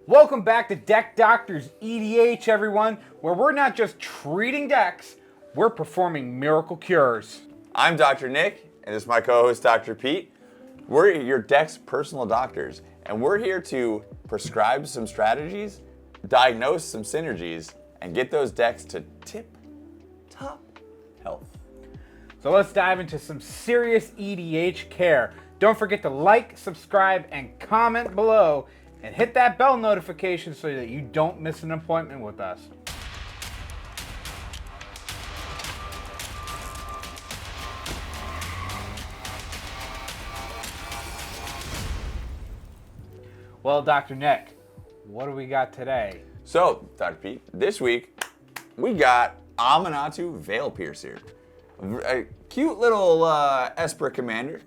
Welcome back to Deck Doctors EDH, everyone, where we're not just treating decks, we're performing miracle cures. I'm Dr. Nick, and this is my co-host Dr. Pete. We're your deck's personal doctors, and we're here to prescribe some strategies, diagnose some synergies, and get those decks to tip-top health. So let's dive into some serious EDH care. Don't forget to like, subscribe, and comment below, and hit that bell notification so that you don't miss an appointment with us. Well, Dr. Nick, what do we got today? So, Dr. Pete, this week we got Aminatou Veil Piercer. A cute little Esper commander.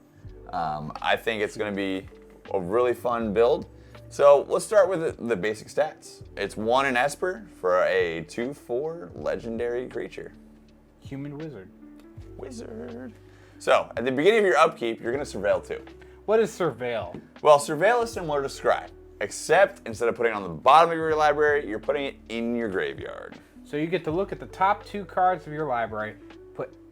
I think it's going to be a really fun build. So let's start with the basic stats. It's 1 in Esper for a 2/4 legendary creature. Human wizard. Wizard. So at the beginning of your upkeep, you're going to Surveil 2. What is Surveil? Well, Surveil is similar to Scry, except instead of putting it on the bottom of your library, you're putting it in your graveyard. So you get to look at the top 2 cards of your library,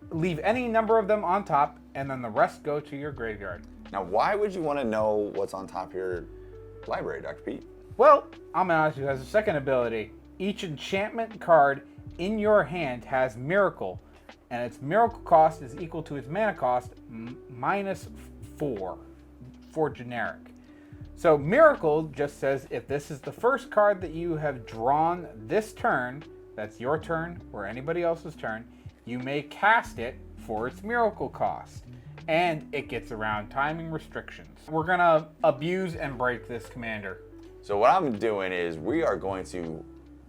leave any number of them on top, and then the rest go to your graveyard. Now, why would you want to know what's on top of your library, Dr. Pete? Well, Aminatou has a second ability. Each enchantment card in your hand has Miracle, and its Miracle cost is equal to its mana cost minus 4 for generic. So Miracle just says if this is the first card that you have drawn this turn, that's your turn or anybody else's turn, you may cast it for its Miracle cost. And it gets around timing restrictions. We're gonna abuse and break this commander. So what I'm doing is we are going to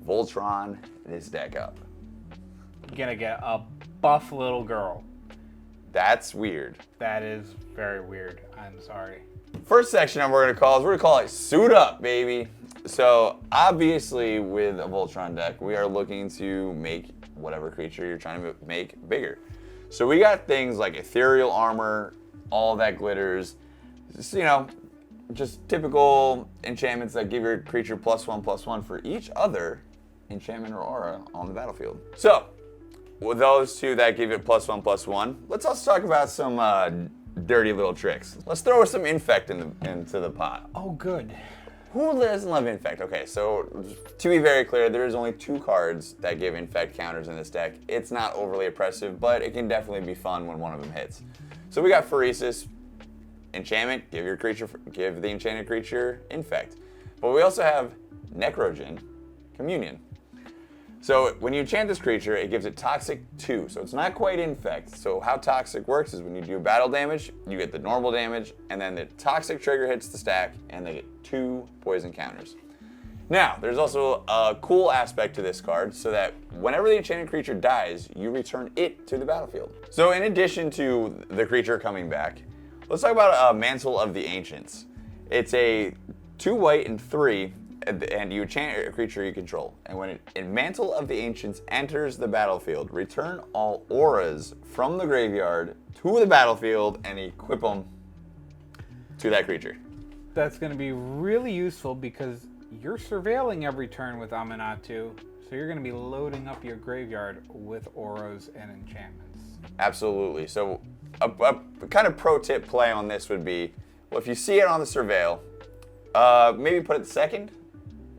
Voltron this deck up. You're gonna get a buff little girl. That's weird. That is very weird. I'm sorry. First section we're gonna call it Suit Up, baby. So obviously with a Voltron deck, we are looking to make whatever creature you're trying to make bigger. So we got things like ethereal armor, all that glitters, just typical enchantments that give your creature +1/+1 for each other enchantment or aura on the battlefield. So with those two that give it +1/+1, let's also talk about some dirty little tricks. Let's throw some infect into the pot. Oh, good. Who doesn't love infect? Okay, so to be very clear, there is only 2 cards that give infect counters in this deck. It's not overly oppressive, but it can definitely be fun when one of them hits. So we got Pheresis, enchantment, give the enchanted creature infect. But we also have Necrogen, communion. So when you enchant this creature, it gives it toxic 2, so it's not quite infect. So how toxic works is when you do battle damage, you get the normal damage, and then the toxic trigger hits the stack, and they get 2 poison counters. Now, there's also a cool aspect to this card, so that whenever the enchanted creature dies, you return it to the battlefield. So in addition to the creature coming back, let's talk about Mantle of the Ancients. It's a 2 white and 3, and you enchant a creature you control. And when Mantle of the Ancients enters the battlefield, return all auras from the graveyard to the battlefield and equip them to that creature. That's going to be really useful because you're surveilling every turn with Aminatou, so you're going to be loading up your graveyard with auras and enchantments. Absolutely. So a kind of pro tip play on this would be, well, if you see it on the surveil, maybe put it second.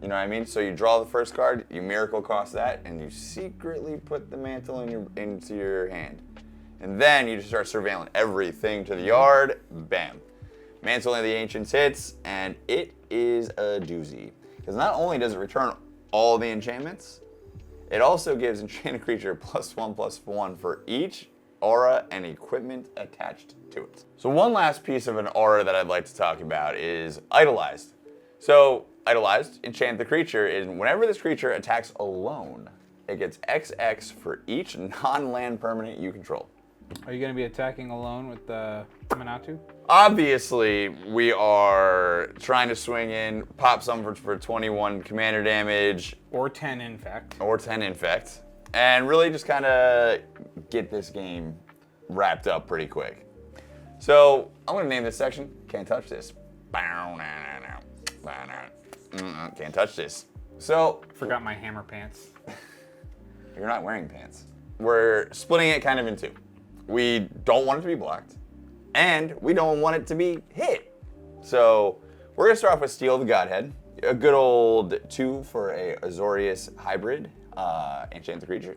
You know what I mean? So you draw the first card, you Miracle cost that, and you secretly put the Mantle into your hand. And then you just start surveilling everything to the yard, bam. Mantle of the Ancients hits, and it is a doozy. Because not only does it return all the enchantments, it also gives enchanted creature +1/+1 for each aura and equipment attached to it. So one last piece of an aura that I'd like to talk about is Idolized. So Idolized, enchant the creature, and whenever this creature attacks alone, it gets XX for each non-land permanent you control. Are you going to be attacking alone with the Aminatou? Obviously, we are trying to swing in, pop some for 21 commander damage. Or 10 infect. Or 10 infect. And really just kind of get this game wrapped up pretty quick. So I'm going to name this section, Can't Touch This. Can't touch this. So, Forgot my hammer pants. you're not wearing pants. We're splitting it kind of in two. We don't want it to be blocked, and we don't want it to be hit. So, we're gonna start off with Steel of the Godhead. A good old 2 for a Azorius hybrid. Enchant the creature.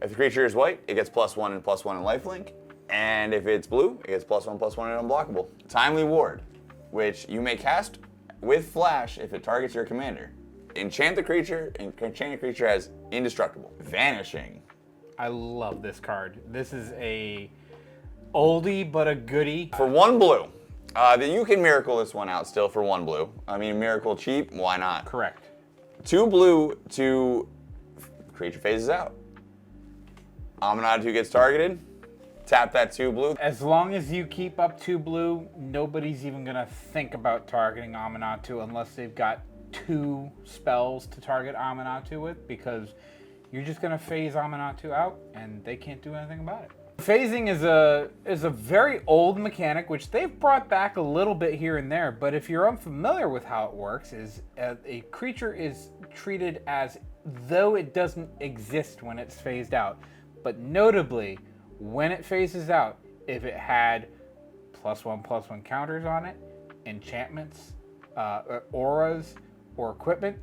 If the creature is white, it gets +1 and +1 in lifelink. And if it's blue, it gets +1/+1 and unblockable. Timely Ward, which you may cast with flash if it targets your commander. Enchant the creature, and enchant the creature as indestructible. Vanishing. I love this card. This is a oldie but a goodie. For 1 blue, you can miracle this one out still for 1 blue. I mean, miracle cheap, why not? Correct. 2 blue to creature phases out. Aminatou gets targeted. Tap that 2 blue. As long as you keep up 2 blue, nobody's even gonna think about targeting Aminatou unless they've got 2 spells to target Aminatou with, because you're just gonna phase Aminatou out and they can't do anything about it. Phasing is a very old mechanic, which they've brought back a little bit here and there, but if you're unfamiliar with how it works, is a creature is treated as though it doesn't exist when it's phased out. But notably, when it phases out, if it had +1/+1 counters on it, enchantments, auras, or equipment,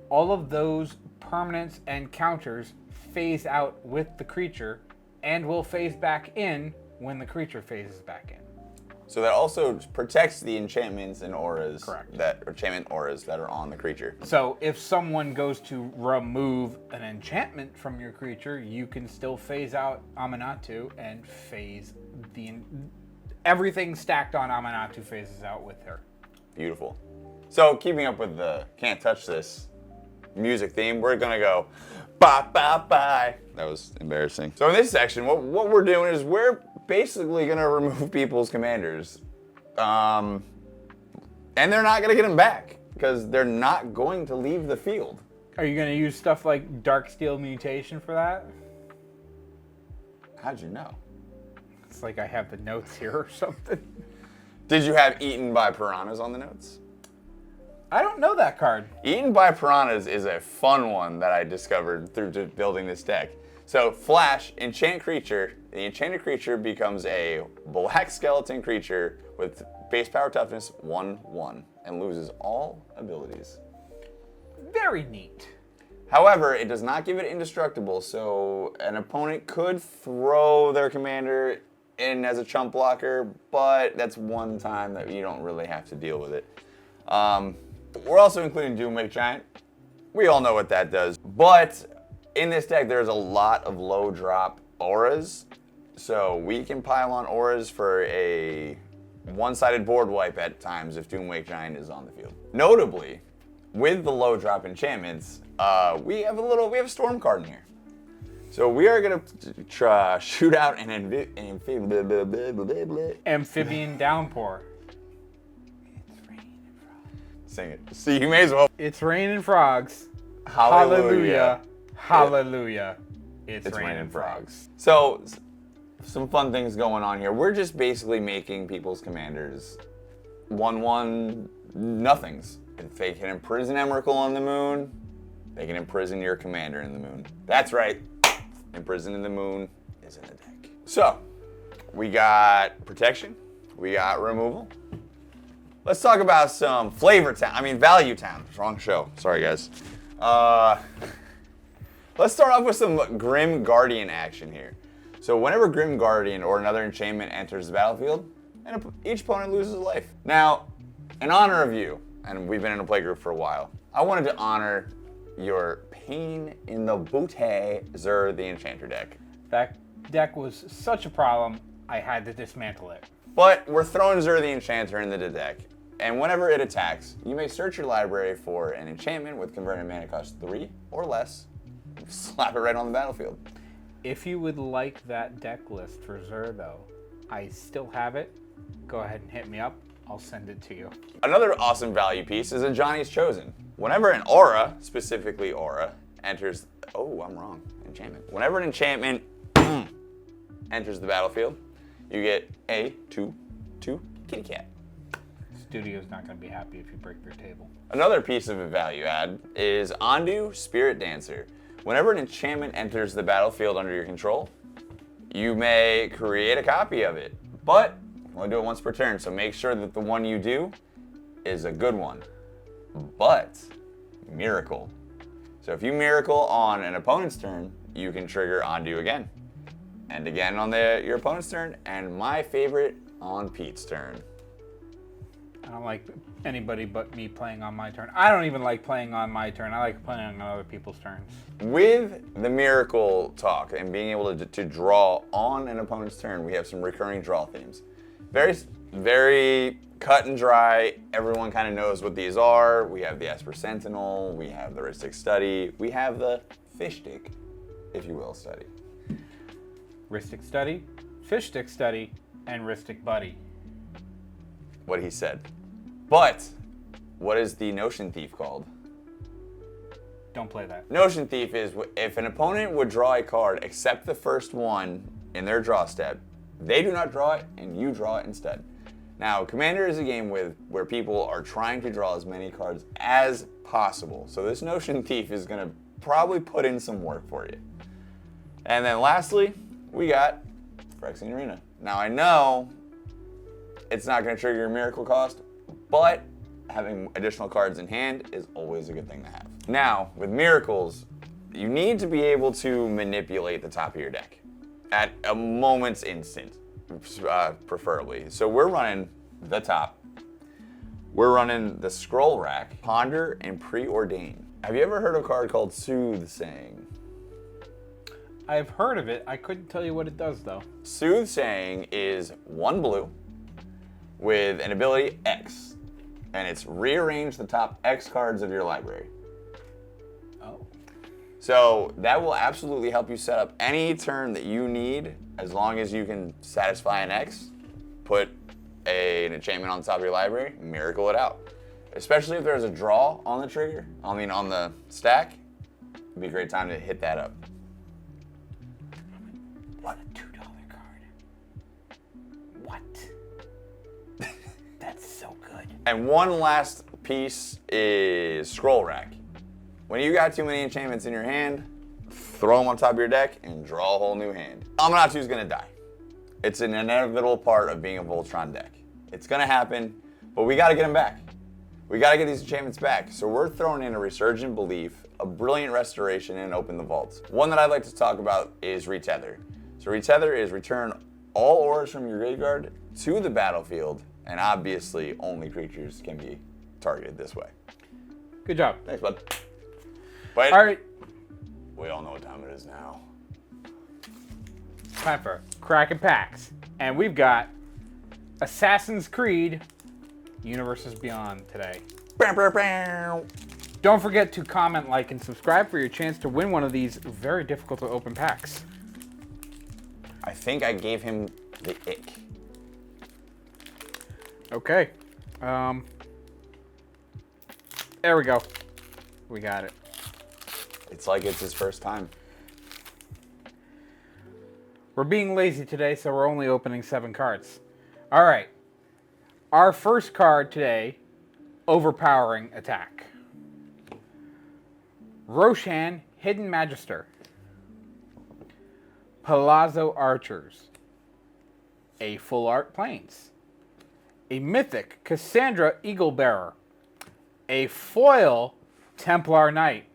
all of those permanents and counters phase out with the creature and will phase back in when the creature phases back in. So that also protects the enchantments and auras. Correct. Enchantment auras that are on the creature. So if someone goes to remove an enchantment from your creature, you can still phase out Aminatou and phase everything stacked on Aminatou phases out with her. Beautiful. So keeping up with the can't touch this music theme, we're gonna go bye bye bye. That was embarrassing. So in this section, what we're doing is we're basically gonna remove people's commanders. And they're not gonna get them back because they're not going to leave the field. Are you gonna use stuff like Darksteel Mutation for that? How'd you know? It's like I have the notes here or something. Did you have Eaten by Piranhas on the notes? I don't know that card. Eaten by Piranhas is a fun one that I discovered through building this deck. So flash, enchant creature. The enchanted creature becomes a black skeleton creature with base power toughness 1/1 and loses all abilities. Very neat. However, it does not give it indestructible, so an opponent could throw their commander in as a chump blocker, but that's one time that you don't really have to deal with it. We're also including Doomwake Giant. We all know what that does. But in this deck, there's a lot of low drop auras. So we can pile on auras for a one-sided board wipe at times if Doomwake Giant is on the field. Notably, with the low drop enchantments, we have a storm card in here. So we are gonna try shoot out an Amphibian Downpour. Sing it. See, you may as well. It's raining frogs. Hallelujah. Hallelujah. It's raining frogs. So, some fun things going on here. We're just basically making people's commanders 1/1 nothings. If they can imprison Emrakul on the moon, they can imprison your commander in the moon. That's right. Imprison in the moon is in the deck. So, we got protection. We got removal. Let's talk about some Value Town. Wrong show. Sorry, guys. Let's start off with some Grim Guardian action here. So whenever Grim Guardian or another enchantment enters the battlefield, each opponent loses a life. Now, in honor of you, and we've been in a playgroup for a while, I wanted to honor your pain in the booty Zur the Enchanter deck. That deck was such a problem, I had to dismantle it. But we're throwing Zur the Enchanter into the deck. And whenever it attacks, you may search your library for an enchantment with converted mana cost 3 or less. Slap it right on the battlefield. If you would like that deck list for Zur, though, I still have it. Go ahead and hit me up. I'll send it to you. Another awesome value piece is a Johnny's Chosen. Whenever an aura, specifically aura, enters... Oh, I'm wrong. Enchantment. Whenever an enchantment enters the battlefield, you get a 2/2 kitty cat. It's studio's not going to be happy if you break their table. Another piece of a value add is Ondu Spirit Dancer. Whenever an enchantment enters the battlefield under your control, you may create a copy of it, but only do it once per turn, so make sure that the one you do is a good one. But miracle. So if you miracle on an opponent's turn, you can trigger Ondu again. And again on your opponent's turn, and my favorite, on Pete's turn. I don't like anybody but me playing on my turn. I don't even like playing on my turn. I like playing on other people's turns. With the miracle talk and being able to draw on an opponent's turn, we have some recurring draw themes. Very, very cut and dry. Everyone kind of knows what these are. We have the Esper Sentinel, we have the Ristic Study, we have the Fish Stick, if you will, study. Ristic Study, Fish Stick Study, and Ristic Buddy. What he said. But what is the Notion Thief called? Don't play that. Notion Thief is if an opponent would draw a card except the first one in their draw step, they do not draw it and you draw it instead. Now, CommandER is a game where people are trying to draw as many cards as possible. So this Notion Thief is going to probably put in some work for you. And then lastly, we got Phyrexian Arena. Now I know it's not going to trigger your miracle cost, but having additional cards in hand is always a good thing to have. Now, with miracles, you need to be able to manipulate the top of your deck at a moment's instant, preferably. So we're running the top. We're running the Scroll Rack, Ponder, and Preordain. Have you ever heard of a card called Soothsaying? I've heard of it. I couldn't tell you what it does, though. Soothsaying is 1 blue with an ability X, and it's rearrange the top X cards of your library. Oh. So that will absolutely help you set up any turn that you need, as long as you can satisfy an X, put an enchantment on the top of your library, miracle it out. Especially if there's a draw on the trigger, on the stack, it'd be a great time to hit that up. What a $2 card. What? That's so good. And one last piece is Scroll Rack. When you got too many enchantments in your hand, throw them on top of your deck and draw a whole new hand. Aminatou's gonna die. It's an inevitable part of being a Voltron deck. It's gonna happen, but we gotta get them back. We gotta get these enchantments back. So we're throwing in a Resurgent Belief, a Brilliant Restoration, and Open the Vaults. One that I'd like to talk about is Retether. So Retether is return all auras from your graveyard to the battlefield, and obviously only creatures can be targeted this way. Good job. Thanks, bud. But All right. we all know what time it is now. Time for Crackin' Packs. And we've got Assassin's Creed Universes Beyond today. Don't forget to comment, like, and subscribe for your chance to win one of these very difficult to open packs. I think I gave him the ick. Okay. There we go. We got it. It's like it's his first time. We're being lazy today, so we're only opening 7 cards. All right. Our first card today, Overpowering Attack. Roshan, Hidden Magister. Palazzo Archers. A Full Art Plains. A Mythic Cassandra Eaglebearer. A Foil Templar Knight.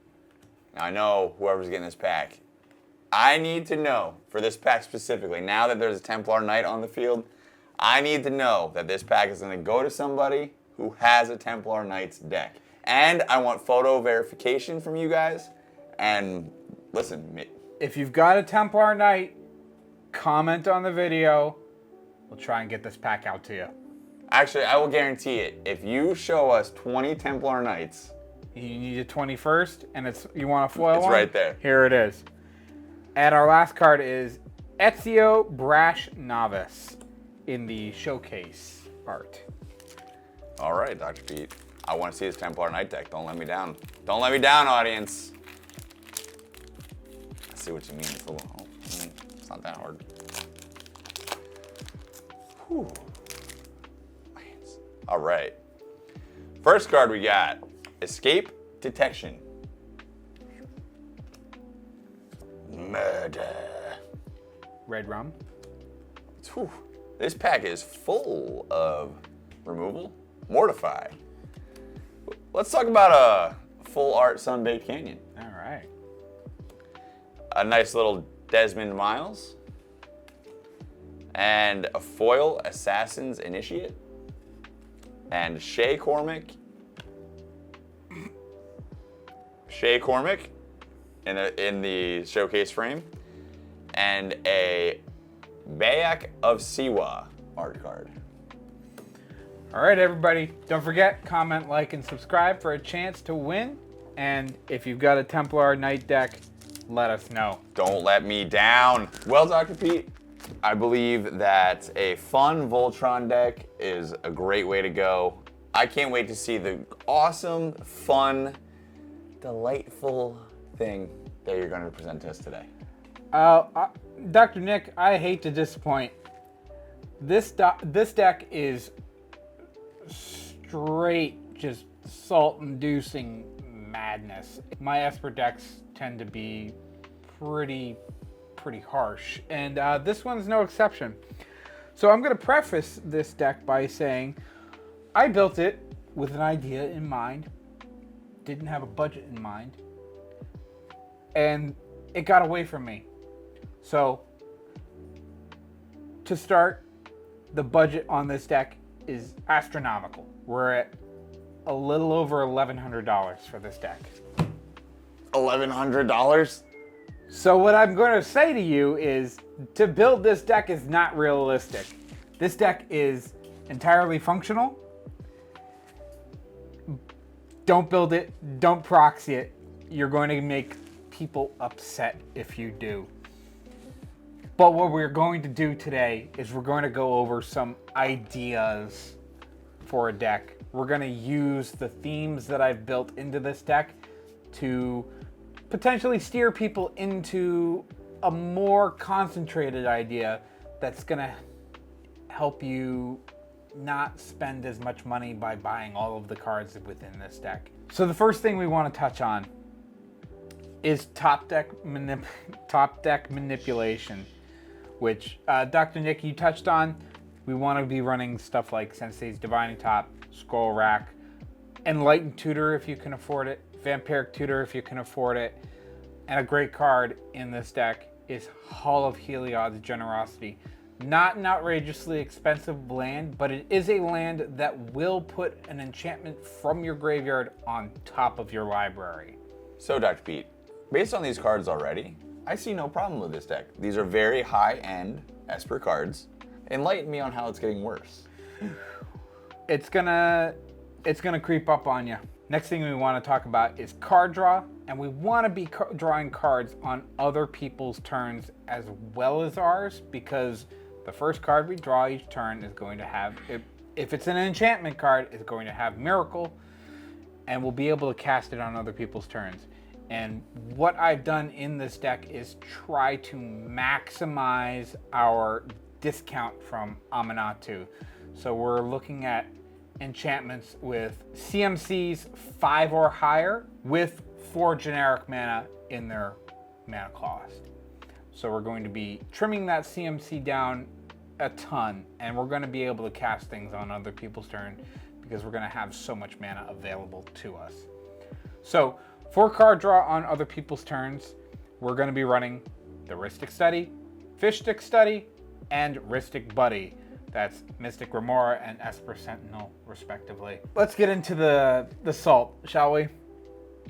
Now I know whoever's getting this pack. I need to know, for this pack specifically, now that there's a Templar Knight on the field, I need to know that this pack is going to go to somebody who has a Templar Knight's deck. And I want photo verification from you guys. And listen, If you've got a Templar Knight, comment on the video. We'll try and get this pack out to you. actually, I will guarantee it. If you show us 20 Templar Knights, You need a 21st, and you want a foil it's one? right there. Here it is. And our last card is Ezio Brash Novice in the showcase art. All right, Dr. Pete. I want to see this Templar Knight deck. Don't let me down. Don't let me down, audience. I see what you mean. It's a little, it's not that hard. Whew. All right. First card we got, Escape Detection. Murder. Red rum. Whew. This pack is full of removal. Mortify. Let's talk about a full art Sunbaked Canyon. All right. A nice little Desmond Miles. And a foil Assassin's Initiate. And Shay Cormac in the showcase frame. And a Bayak of Siwa art card. All right, everybody. Don't forget, comment, like, and subscribe for a chance to win. And if you've got a Templar Knight deck, let us know. Don't let me down. Well, Dr. Pete, I believe that a fun Voltron deck is a great way to go. I can't wait to see the awesome, fun, delightful thing that you're going to present to us today. Dr. Nick, I hate to disappoint. This deck is straight, just salt-inducing madness. My Esper decks tend to be pretty harsh, and this one's no exception. So I'm going to preface this deck by saying I built it with an idea in mind, didn't have a budget in mind, and it got away from me. So to start, the budget on this deck is astronomical. We're at a little over $1,100 for this deck. $1,100? So what I'm going to say to you is to build this deck is not realistic. This deck is entirely functional. Don't build it. Don't proxy it. You're going to make people upset if you do. But what we're going to do today is we're going to go over some ideas for a deck. We're going to use the themes that I've built into this deck to potentially steer people into a more concentrated idea that's going to help you not spend as much money by buying all of the cards within this deck. So the first thing we want to touch on is top deck manipulation, which Dr. Nick, you touched on. We want to be running stuff like Sensei's Divining Top, Scroll Rack, Enlightened Tutor if you can afford it, Vampiric Tutor if you can afford it, and a great card in this deck is Hall of Heliod's Generosity. Not an outrageously expensive land, but it is a land that will put an enchantment from your graveyard on top of your library. So, Dr. Pete, based on these cards already, I see no problem with this deck. These are very high-end Esper cards. Enlighten me on how it's getting worse. It's gonna creep up on you. Next thing we want to talk about is card draw, and we want to be drawing cards on other people's turns as well as ours, because the first card we draw each turn is going to have, if it's an enchantment card, it's going to have Miracle, and we'll be able to cast it on other people's turns. And what I've done in this deck is try to maximize our discount from Aminatou. So we're looking at enchantments with CMCs 5 or higher with 4 generic mana in their mana cost. So we're going to be trimming that CMC down a ton, and we're going to be able to cast things on other people's turn because we're going to have so much mana available to us. So for card draw on other people's turns, we're going to be running the Rhystic Study, Fish Stick Study, and Rhystic Buddy. That's Mystic Remora and Esper Sentinel, respectively. Let's get into the salt, shall we?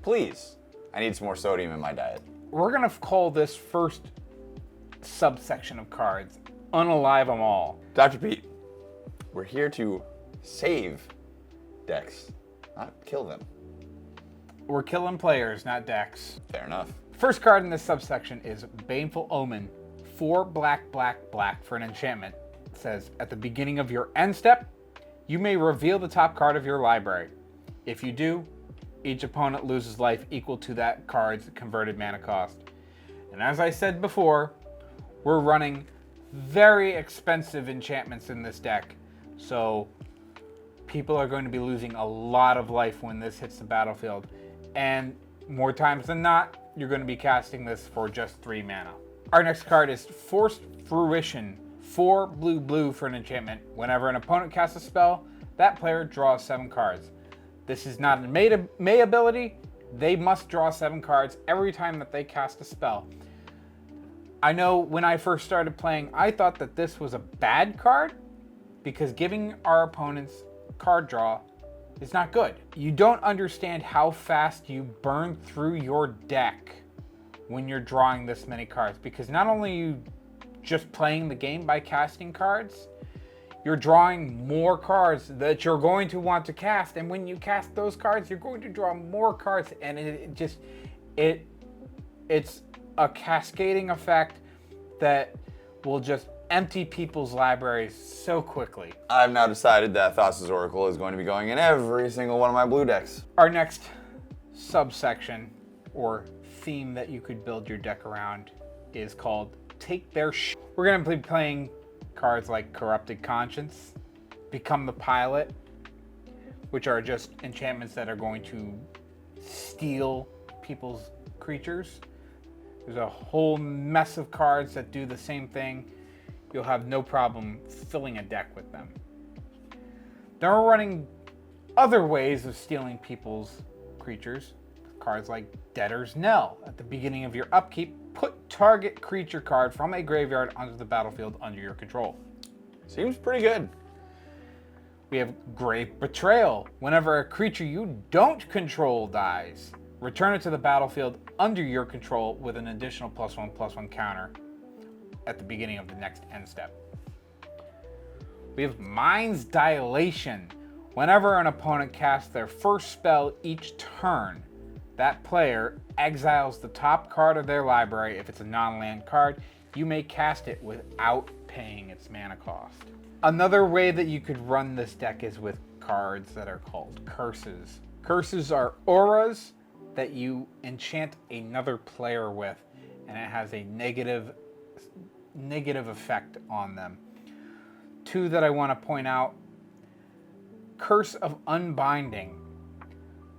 Please. I need some more sodium in my diet. We're going to call this first subsection of cards Unalive Them All. Dr. Pete, we're here to save decks, not kill them. We're killing players, not decks. Fair enough. First card in this subsection is Baneful Omen. 4 black, black, black for an enchantment. It says, at the beginning of your end step, you may reveal the top card of your library. If you do, each opponent loses life equal to that card's converted mana cost. And as I said before, we're running very expensive enchantments in this deck. So people are going to be losing a lot of life when this hits the battlefield. And more times than not, you're going to be casting this for just 3 mana. Our next card is Forced Fruition. 4 blue for an enchantment. Whenever an opponent casts a spell, that player draws 7 cards. This is not a May ability. They must draw 7 cards every time that they cast a spell. I know when I first started playing, I thought that this was a bad card because giving our opponents card draw is not good. You don't understand how fast you burn through your deck when you're drawing this many cards, because not only are you just playing the game by casting cards, you're drawing more cards that you're going to want to cast, and when you cast those cards, you're going to draw more cards, and it's a cascading effect that will just empty people's libraries so quickly. I've now decided that Thassa's Oracle is going to be going in every single one of my blue decks. Our next subsection or theme that you could build your deck around is called Take Their We're going to be playing cards like Corrupted Conscience, Become the Pilot, which are just enchantments that are going to steal people's creatures. There's a whole mess of cards that do the same thing. You'll have no problem filling a deck with them. Then we're running other ways of stealing people's creatures. Cards like Debtor's Knell. At the beginning of your upkeep, put target creature card from a graveyard onto the battlefield under your control. Seems pretty good. We have Grave Betrayal. Whenever a creature you don't control dies, return it to the battlefield under your control with an additional +1/+1 counter at the beginning of the next end step. We have Mind's Dilation. Whenever an opponent casts their first spell each turn, that player exiles the top card of their library. If it's a non-land card, you may cast it without paying its mana cost. Another way that you could run this deck is with cards that are called Curses. Curses are auras that you enchant another player with, and it has a negative effect on them. 2 that I want to point out: Curse of Unbinding.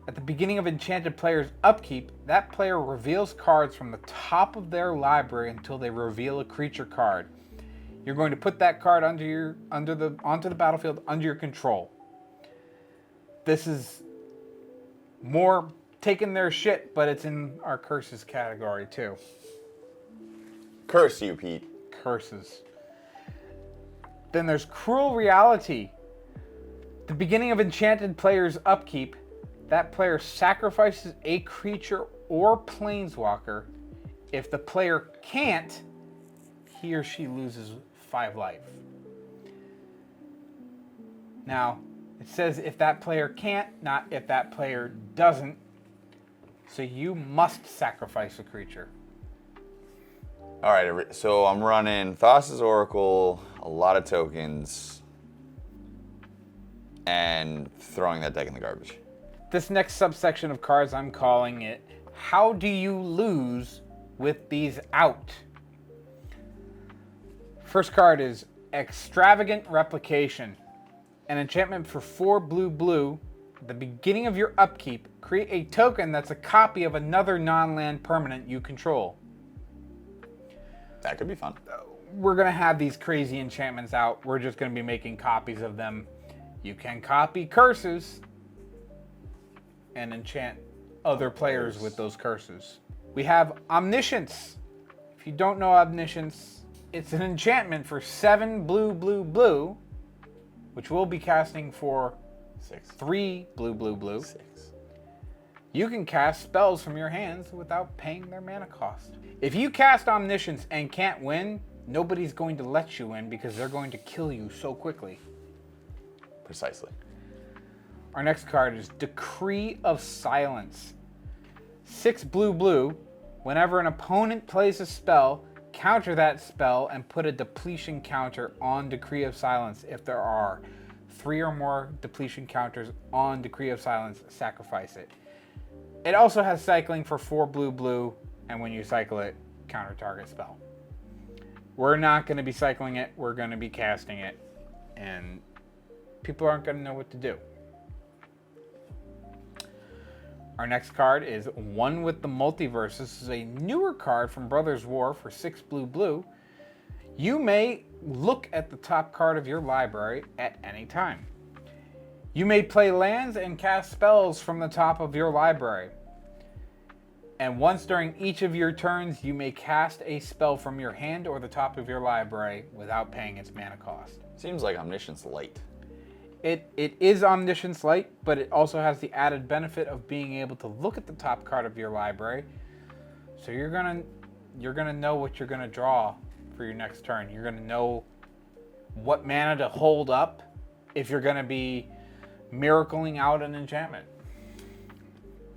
At the beginning of enchanted player's upkeep, that player reveals cards from the top of their library until they reveal a creature card. You're going to put that card onto the battlefield under your control. This is more taking their shit, but it's in our curses category too. Curse you, Pete. Curses. Then there's Cruel Reality. The beginning of enchanted player's upkeep, that player sacrifices a creature or planeswalker. If the player can't, he or she loses 5 life. Now, it says if that player can't, not if that player doesn't. So you must sacrifice a creature. All right, so I'm running Thassa's Oracle, a lot of tokens, and throwing that deck in the garbage. This next subsection of cards, I'm calling it, How Do You Lose with These Out? First card is Extravagant Replication. An enchantment for 4 blue. At the beginning of your upkeep, create a token that's a copy of another non-land permanent you control. That could be fun. We're going to have these crazy enchantments out. We're just going to be making copies of them. You can copy curses and enchant other players with those curses. We have Omniscience. If you don't know Omniscience, it's an enchantment for 7 blue, which we'll be casting for 3 blue. 6. You can cast spells from your hands without paying their mana cost. If you cast Omniscience and can't win, nobody's going to let you win because they're going to kill you so quickly. Precisely. Our next card is Decree of Silence. 6 blue. Whenever an opponent plays a spell, counter that spell and put a depletion counter on Decree of Silence. If there are 3 or more depletion counters on Decree of Silence, sacrifice it. It also has cycling for 4 blue, and when you cycle it, counter target spell. We're not going to be cycling it, we're going to be casting it, and people aren't going to know what to do. Our next card is One with the Multiverse. This is a newer card from Brothers War for 6 blue. You may look at the top card of your library at any time. You may play lands and cast spells from the top of your library. And once during each of your turns, you may cast a spell from your hand or the top of your library without paying its mana cost. Seems like Omniscience Light. It is Omniscience Light, but it also has the added benefit of being able to look at the top card of your library. So you're gonna know what you're gonna draw for your next turn. You're gonna know what mana to hold up if you're gonna be miracling out an enchantment.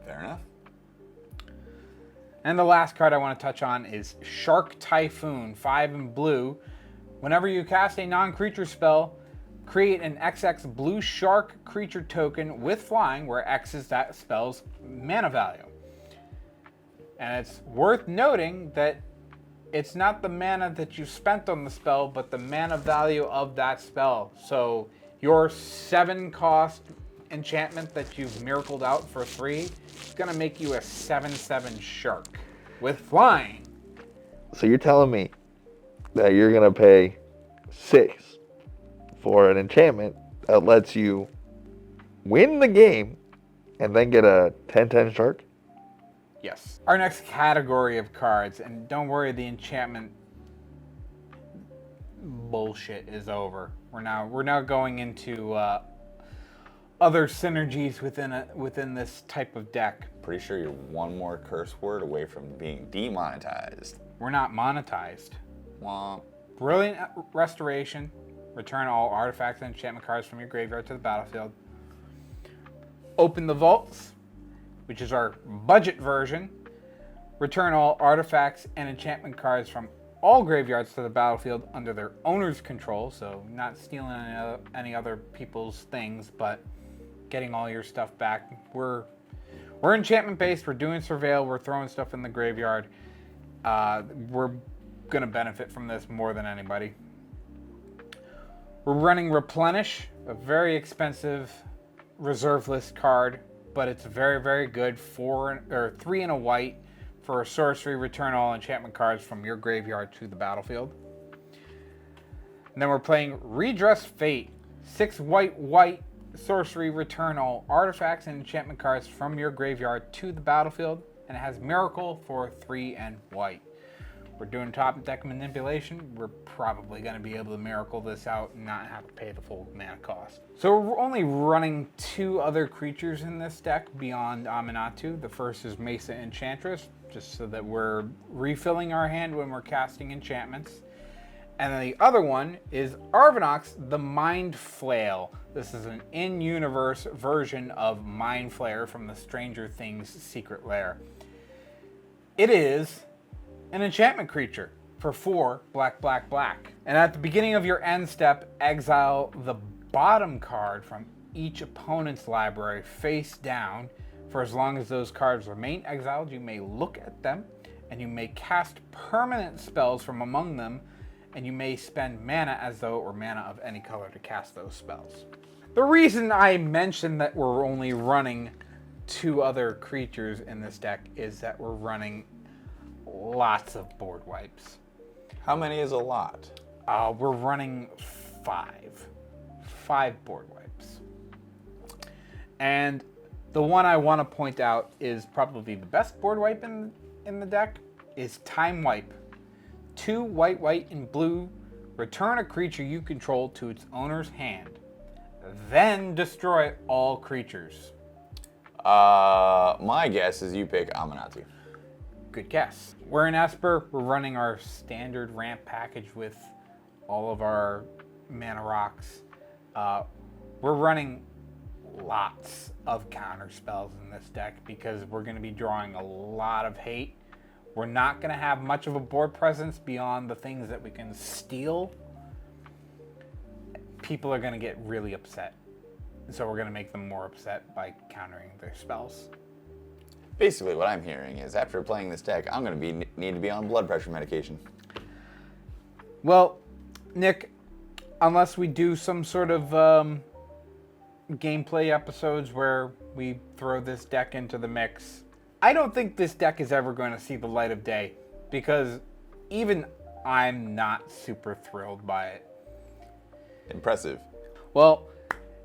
Fair enough. And the last card I want to touch on is Shark Typhoon, 5 in blue. Whenever you cast a non-creature spell, create an XX blue shark creature token with flying, where X is that spell's mana value. And it's worth noting that it's not the mana that you spent on the spell, but the mana value of that spell. So your 7-cost enchantment that you've miracled out for 3 is going to make you a 7/7 shark with flying. So you're telling me that you're going to pay 6 for an enchantment that lets you win the game and then get a 10/10 shark? Yes. Our next category of cards, and don't worry, the enchantment bullshit is over. We're now going into other synergies within this type of deck. Pretty sure you're one more curse word away from being demonetized. We're not monetized. Womp. Brilliant Restoration. Return all artifacts and enchantment cards from your graveyard to the battlefield. Open the Vaults, which is our budget version. Return all artifacts and enchantment cards from all graveyards to the battlefield under their owner's control. So not stealing any other people's things, but getting all your stuff back. We're enchantment based. We're doing surveil. We're throwing stuff in the graveyard. We're gonna benefit from this more than anybody. We're running Replenish, a very expensive reserve list card, but it's very, very good. 3 and a white for a sorcery. Return all enchantment cards from your graveyard to the battlefield. And then we're playing Redress Fate, 6 white sorcery. Return all artifacts and enchantment cards from your graveyard to the battlefield, and it has Miracle for 3 and white. We're doing top deck manipulation. We're probably going to be able to miracle this out and not have to pay the full mana cost. So we're only running 2 other creatures in this deck beyond Aminatou. The first is Mesa Enchantress, just so that we're refilling our hand when we're casting enchantments. And then the other one is Arvinox, the Mind Flail. This is an in-universe version of Mind Flayer from the Stranger Things Secret Lair. It is an enchantment creature for 4 black. And at the beginning of your end step, exile the bottom card from each opponent's library face down. For as long as those cards remain exiled, you may look at them, and you may cast permanent spells from among them, and you may spend mana as though it were mana of any color to cast those spells. The reason I mentioned that we're only running 2 other creatures in this deck is that we're running lots of board wipes. How many is a lot? We're running 5. 5 board wipes. And the one I want to point out is probably the best board wipe in the deck is Time Wipe. 2 white and blue. Return a creature you control to its owner's hand. Then destroy all creatures. My guess is you pick Aminatou. Good guess. We're in Esper. We're running our standard ramp package with all of our mana rocks. We're running lots of counter spells in this deck because we're going to be drawing a lot of hate. We're not going to have much of a board presence beyond the things that we can steal. People are going to get really upset. So we're going to make them more upset by countering their spells. Basically, what I'm hearing is after playing this deck, I'm going to need to be on blood pressure medication. Well, Nick, unless we do some sort of gameplay episodes where we throw this deck into the mix. I don't think this deck is ever going to see the light of day because even I'm not super thrilled by it. Impressive. Well,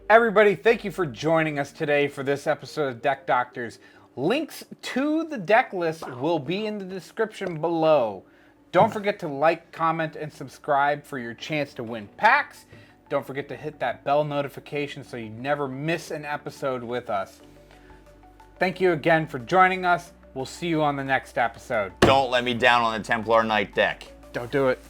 everybody, thank you for joining us today for this episode of Deck Doctors. Links to the deck list will be in the description below. Don't forget to like, comment, and subscribe for your chance to win packs. Don't forget to hit that bell notification so you never miss an episode with us. Thank you again for joining us. We'll see you on the next episode. Don't let me down on the Templar Knight deck. Don't do it.